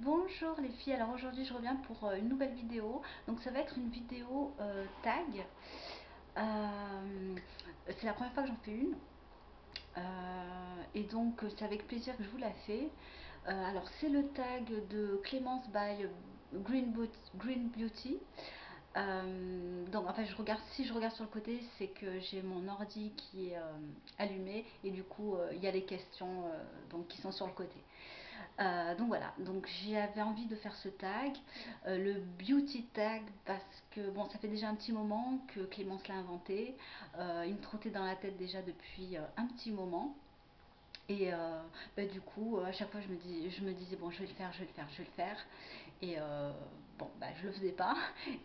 Bonjour les filles, alors aujourd'hui je reviens pour une nouvelle vidéo. Donc ça va être une vidéo tag. C'est la première fois que j'en fais une. Et donc c'est avec plaisir que je vous la fais. Alors c'est le tag de Clémence by Green Beauty. Donc enfin si je regarde sur le côté, c'est que j'ai mon ordi qui est allumé et du coup il y a les questions donc, qui sont sur le côté. Donc voilà, donc j'avais envie de faire ce tag, le beauty tag, parce que bon, ça fait déjà un petit moment que Clémence l'a inventé. Il me trottait dans la tête déjà depuis un petit moment. Et du coup, à chaque fois, je me disais, bon, je vais le faire, je vais le faire, je vais le faire. Et bon, je le faisais pas.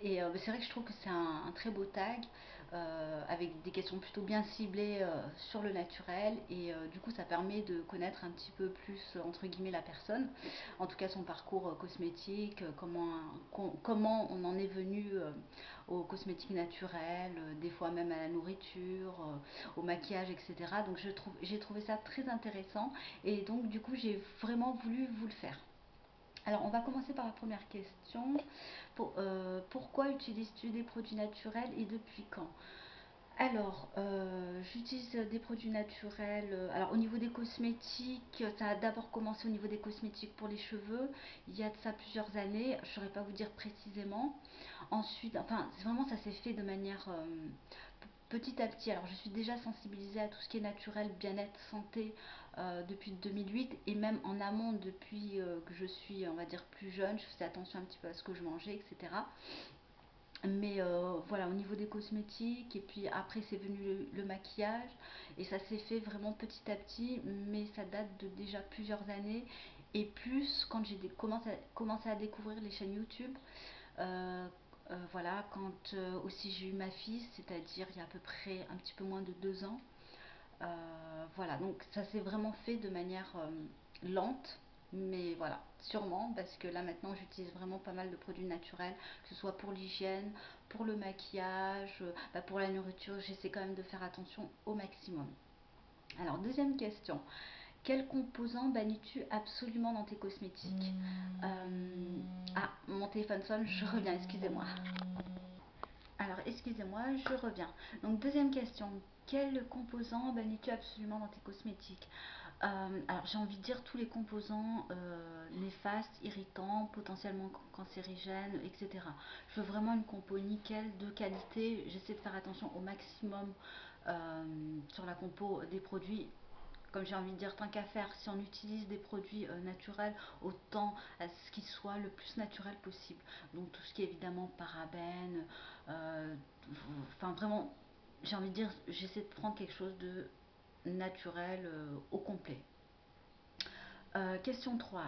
Et c'est vrai que je trouve que c'est un très beau tag avec des questions plutôt bien ciblées sur le naturel. Et du coup, ça permet de connaître un petit peu plus, entre guillemets, la personne. En tout cas, son parcours cosmétique, comment on en est venu aux cosmétiques naturels, des fois même à la nourriture, au maquillage, etc. Donc j'ai trouvé ça très intéressant et donc du coup j'ai vraiment voulu vous le faire. Alors on va commencer par la première question. Pourquoi utilises-tu des produits naturels et depuis quand? Alors, j'utilise des produits naturels. Alors, au niveau des cosmétiques, ça a d'abord commencé au niveau des cosmétiques pour les cheveux. Il y a de ça plusieurs années. Je ne saurais pas vous dire précisément. Ensuite, enfin, vraiment, ça s'est fait de manière petit à petit. Alors, je suis déjà sensibilisée à tout ce qui est naturel, bien-être, santé depuis 2008 et même en amont depuis que je suis, on va dire, plus jeune. Je faisais attention un petit peu à ce que je mangeais, etc. Mais voilà, au niveau des cosmétiques, et puis après c'est venu le maquillage, et ça s'est fait vraiment petit à petit, mais ça date de déjà plusieurs années, et plus quand commencé à découvrir les chaînes YouTube, euh, voilà, quand aussi j'ai eu ma fille, c'est-à-dire il y a à peu près un petit peu moins de 2 ans. Voilà, donc ça s'est vraiment fait de manière lente, mais voilà, sûrement, parce que là maintenant j'utilise vraiment pas mal de produits naturels, que ce soit pour l'hygiène, pour le maquillage, pour la nourriture, j'essaie quand même de faire attention au maximum. Alors, deuxième question. Quels composants bannis-tu absolument dans tes cosmétiques? Mon téléphone sonne, je reviens, excusez-moi. Alors, excusez-moi, je reviens. Donc, deuxième question. Quels composants bannis-tu absolument dans tes cosmétiques? Alors, j'ai envie de dire tous les composants néfastes, irritants, potentiellement cancérigènes, etc. Je veux vraiment une compo nickel, de qualité. J'essaie de faire attention au maximum sur la compo des produits. Comme j'ai envie de dire, tant qu'à faire, si on utilise des produits naturels, autant à ce qu'ils soient le plus naturel possible. Donc tout ce qui est évidemment parabènes, euh, enfin vraiment, j'ai envie de dire, j'essaie de prendre quelque chose de naturel au complet. Question 3.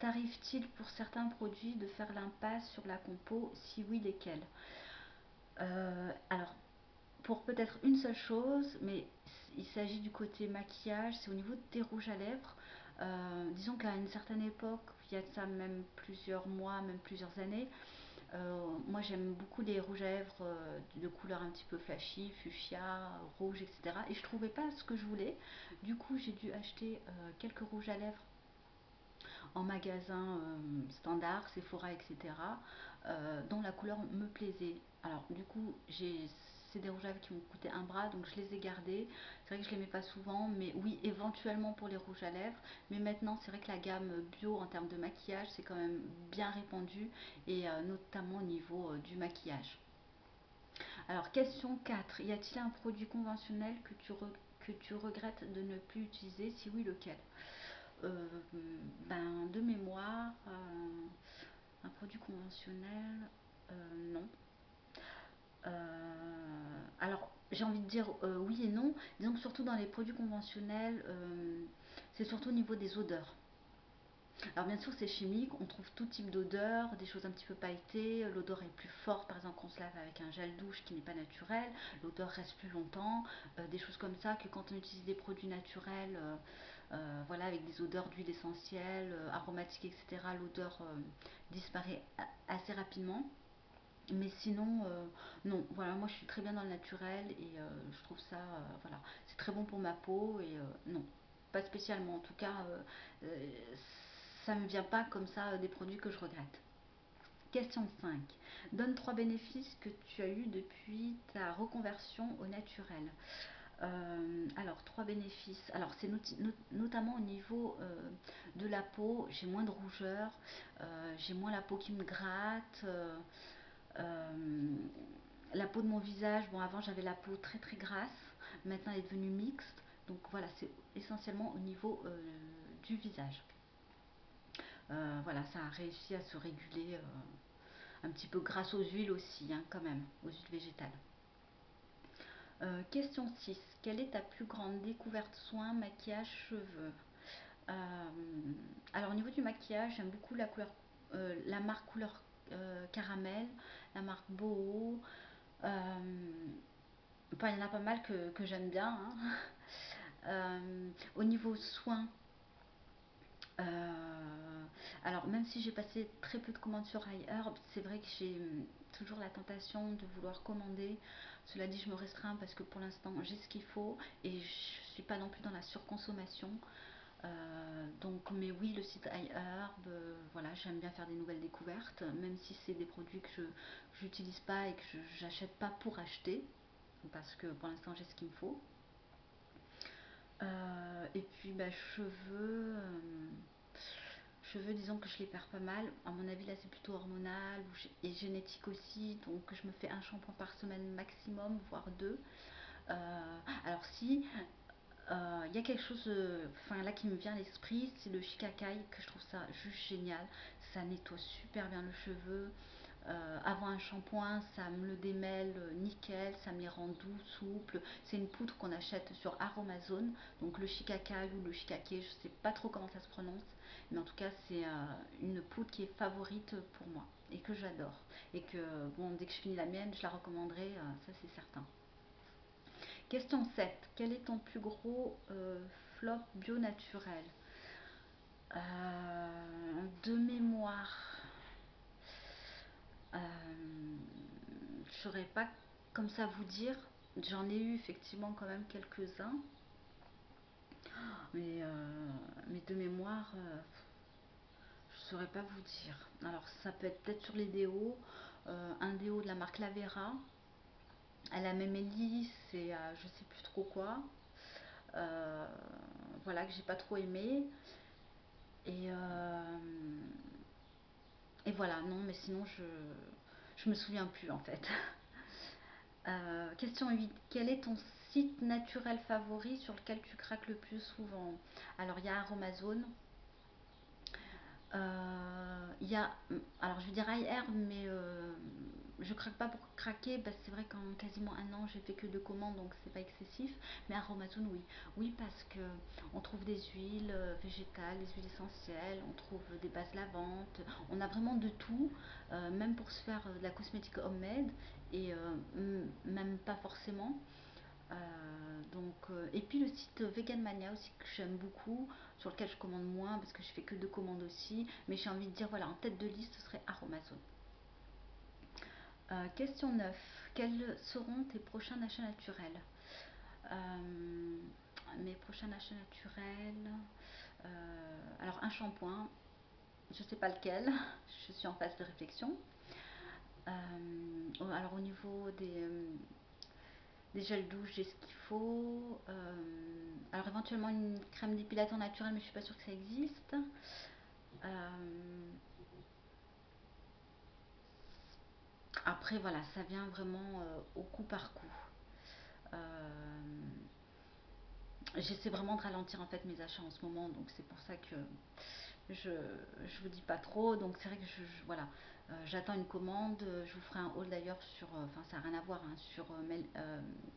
T'arrive-t-il pour certains produits de faire l'impasse sur la compo? Si oui, lesquels? Alors, pour peut-être une seule chose, mais il s'agit du côté maquillage, c'est au niveau des rouges à lèvres. Disons qu'à une certaine époque, il y a de ça même plusieurs mois, même plusieurs années, moi j'aime beaucoup les rouges à lèvres de couleur un petit peu flashy, fuchsia, rouge, etc. Et je trouvais pas ce que je voulais. Du coup, j'ai dû acheter quelques rouges à lèvres en magasin standard, Sephora, etc., dont la couleur me plaisait. Alors du coup, c'est des rouges à lèvres qui m'ont coûté un bras, donc je les ai gardés. C'est vrai que je les mets pas souvent, mais oui, éventuellement pour les rouges à lèvres. Mais maintenant, c'est vrai que la gamme bio en termes de maquillage, c'est quand même bien répandu, et notamment au niveau du maquillage. Alors, question 4. Y a-t-il un produit conventionnel que tu regrettes de ne plus utiliser? Si oui, lequel? Euh, de mémoire, un produit conventionnel, non. Alors, j'ai envie de dire oui et non. Disons que surtout dans les produits conventionnels, c'est surtout au niveau des odeurs. Alors bien sûr c'est chimique, on trouve tout type d'odeur, des choses un petit peu pailletées, l'odeur est plus forte par exemple quand on se lave avec un gel douche qui n'est pas naturel, l'odeur reste plus longtemps, des choses comme ça que quand on utilise des produits naturels, voilà, avec des odeurs d'huile essentielle, aromatiques, etc., l'odeur disparaît assez rapidement. Mais sinon, non, voilà, moi je suis très bien dans le naturel et je trouve ça, voilà, c'est très bon pour ma peau et non, pas spécialement. En tout cas, ça me vient pas comme ça des produits que je regrette. Question 5. Donne 3 bénéfices que tu as eu depuis ta reconversion au naturel. Alors, 3 bénéfices. Alors, c'est notamment au niveau de la peau. J'ai moins de rougeur, j'ai moins la peau qui me gratte. Euh, la peau de mon visage, bon, avant j'avais la peau très très grasse, maintenant elle est devenue mixte. Donc voilà, c'est essentiellement au niveau du visage. Voilà, ça a réussi à se réguler un petit peu grâce aux huiles aussi, hein, quand même, aux huiles végétales. Question 6. Quelle est ta plus grande découverte soin, maquillage, cheveux? Euh, alors au niveau du maquillage, j'aime beaucoup la marque couleur caramel, la marque Boho. Euh, enfin, il y en a pas mal que j'aime bien, hein. Au niveau soins, alors même si j'ai passé très peu de commandes sur iHerb, c'est vrai que j'ai toujours la tentation de vouloir commander. Cela dit, je me restreins parce que pour l'instant j'ai ce qu'il faut et je ne suis pas non plus dans la surconsommation. Donc, mais oui, le site iHerb, voilà, j'aime bien faire des nouvelles découvertes, même si c'est des produits que je n'utilise pas et que je n'achète pas pour acheter, parce que pour l'instant j'ai ce qu'il me faut. Et puis, bah, cheveux, disons que je les perds pas mal. À mon avis, là, c'est plutôt hormonal et génétique aussi. Donc, je me fais un shampoing par semaine maximum, voire deux. Alors, si il y a quelque chose enfin, là qui me vient à l'esprit, c'est le shikakai, que je trouve ça juste génial. Ça nettoie super bien le cheveu. Avant un shampoing, ça me le démêle nickel, ça me les rend doux, souples. C'est une poudre qu'on achète sur Aromazone, donc le shikakai ou le shikake, je sais pas trop comment ça se prononce, mais en tout cas c'est une poudre qui est favorite pour moi et que j'adore. Et que bon, dès que je finis la mienne, je la recommanderai, ça c'est certain. Question 7. Quel est ton plus gros flop bio naturel? De mémoire, je ne saurais pas comme ça vous dire. J'en ai eu effectivement quand même quelques-uns, mais de mémoire, je ne saurais pas vous dire. Alors ça peut être peut-être sur les déos, un déo de la marque Lavera, à la même hélice et à je sais plus trop quoi. Euh, voilà, que j'ai pas trop aimé. Et, et voilà, non, mais sinon je me souviens plus en fait. Question 8. Quel est ton site naturel favori sur lequel tu craques le plus souvent? Alors il y a Aromazone. Il y a, alors je vais dire iHerb, mais je craque pas pour craquer, parce que c'est vrai qu'en quasiment un an j'ai fait que deux commandes, donc c'est pas excessif. Mais Aromazone, oui, oui, parce que on trouve des huiles végétales, des huiles essentielles, on trouve des bases lavantes, on a vraiment de tout, même pour se faire de la cosmétique homemade et même pas forcément. Et puis le site Vegan Mania aussi que j'aime beaucoup, sur lequel je commande moins parce que je fais que deux commandes aussi, mais j'ai envie de dire voilà, en tête de liste ce serait Aromazone. Question 9. Quels seront tes prochains achats naturels? Euh, Mes prochains achats naturels, alors un shampoing, je sais pas lequel, je suis en phase de réflexion. Alors au niveau des gels douche, j'ai ce qu'il faut. Alors éventuellement une crème dépilateur naturelle, mais je suis pas sûre que ça existe. Euh, Après voilà, ça vient vraiment au coup par coup. Euh, J'essaie vraiment de ralentir en fait mes achats en ce moment, donc c'est pour ça que je je vous dis pas trop. Donc c'est vrai que voilà, j'attends une commande. Je vous ferai un haul d'ailleurs sur, enfin ça n'a rien à voir hein,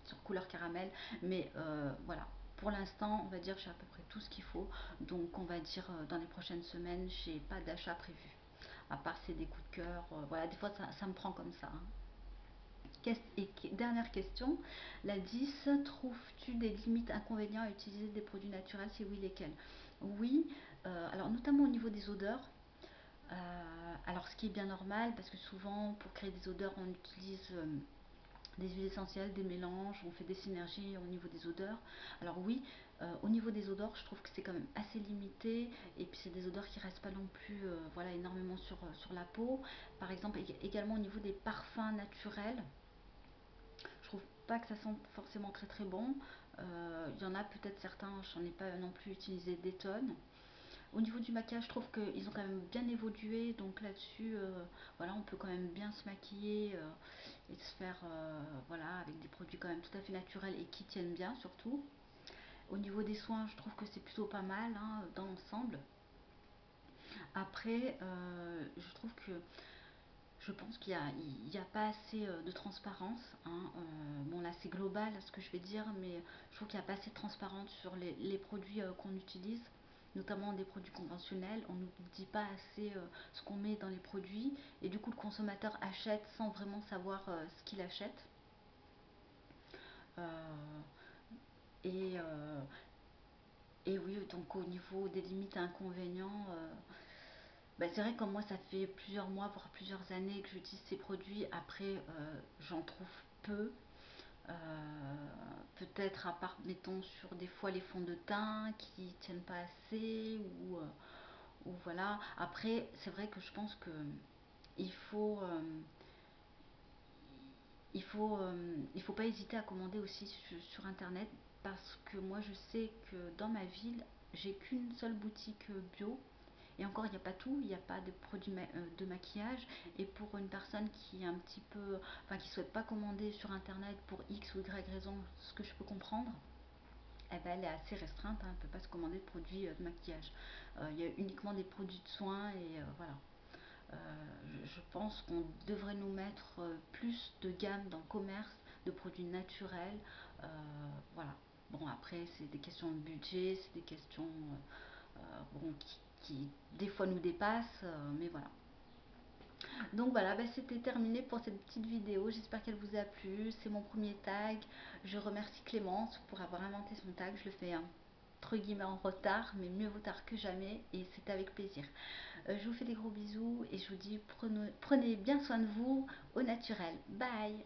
sur couleur caramel, mais voilà. Pour l'instant, on va dire que j'ai à peu près tout ce qu'il faut. Donc on va dire dans les prochaines semaines, j'ai pas d'achat prévu. À part c'est des coups de cœur. Voilà, des fois ça me prend comme ça, hein. Et dernière question, la 10, trouves-tu des limites inconvénients à utiliser des produits naturels? Si oui, lesquels? Oui, alors notamment au niveau des odeurs. Alors ce qui est bien normal, parce que souvent pour créer des odeurs, on utilise des huiles essentielles, des mélanges, on fait des synergies au niveau des odeurs. Alors oui, au niveau des odeurs, je trouve que c'est quand même assez limité, et puis c'est des odeurs qui restent pas non plus voilà, énormément sur la peau. Par exemple, également au niveau des parfums naturels, je trouve pas que ça sent forcément très très bon. Il y en a peut-être certains, j'en ai pas non plus utilisé des tonnes. Au niveau du maquillage, je trouve qu'ils ont quand même bien évolué, donc là-dessus, voilà, on peut quand même bien se maquiller et se faire, voilà, avec des produits quand même tout à fait naturels et qui tiennent bien surtout. Au niveau des soins, je trouve que c'est plutôt pas mal hein, dans l'ensemble. Après, je trouve que je pense qu'il y a pas assez de transparence, hein. Bon là c'est global ce que je vais dire, mais je trouve qu'il n'y a pas assez de transparence sur les produits qu'on utilise, notamment des produits conventionnels. On ne nous dit pas assez ce qu'on met dans les produits, et du coup le consommateur achète sans vraiment savoir ce qu'il achète. Euh, et, euh, et oui, donc au niveau des limites et inconvénients, bah, c'est vrai que comme moi ça fait plusieurs mois, voire plusieurs années que j'utilise ces produits. Après, j'en trouve peu. Euh, Peut-être à part, mettons, sur des fois les fonds de teint qui tiennent pas assez, ou voilà. Après, c'est vrai que je pense que il faut, il faut pas hésiter à commander aussi sur internet, parce que moi je sais que dans ma ville, j'ai qu'une seule boutique bio. Et encore, il n'y a pas tout, il n'y a pas de produits de maquillage. Et pour une personne qui est un petit peu, enfin qui souhaite pas commander sur internet pour X ou Y raison, ce que je peux comprendre, eh ben, elle est assez restreinte, hein, elle ne peut pas se commander de produits de maquillage. Il y a uniquement des produits de soins, et voilà. Euh, je pense qu'on devrait nous mettre plus de gamme dans le commerce de produits naturels. Euh, voilà. Bon, après, c'est des questions de budget, c'est des questions bon, qui des fois nous dépassent, mais voilà. Donc voilà, bah, c'était terminé pour cette petite vidéo. J'espère qu'elle vous a plu. C'est mon premier tag. Je remercie Clémence pour avoir inventé son tag. Je le fais entre guillemets en retard, mais mieux vaut tard que jamais, et c'est avec plaisir. Je vous fais des gros bisous et je vous dis prenez bien soin de vous au naturel. Bye.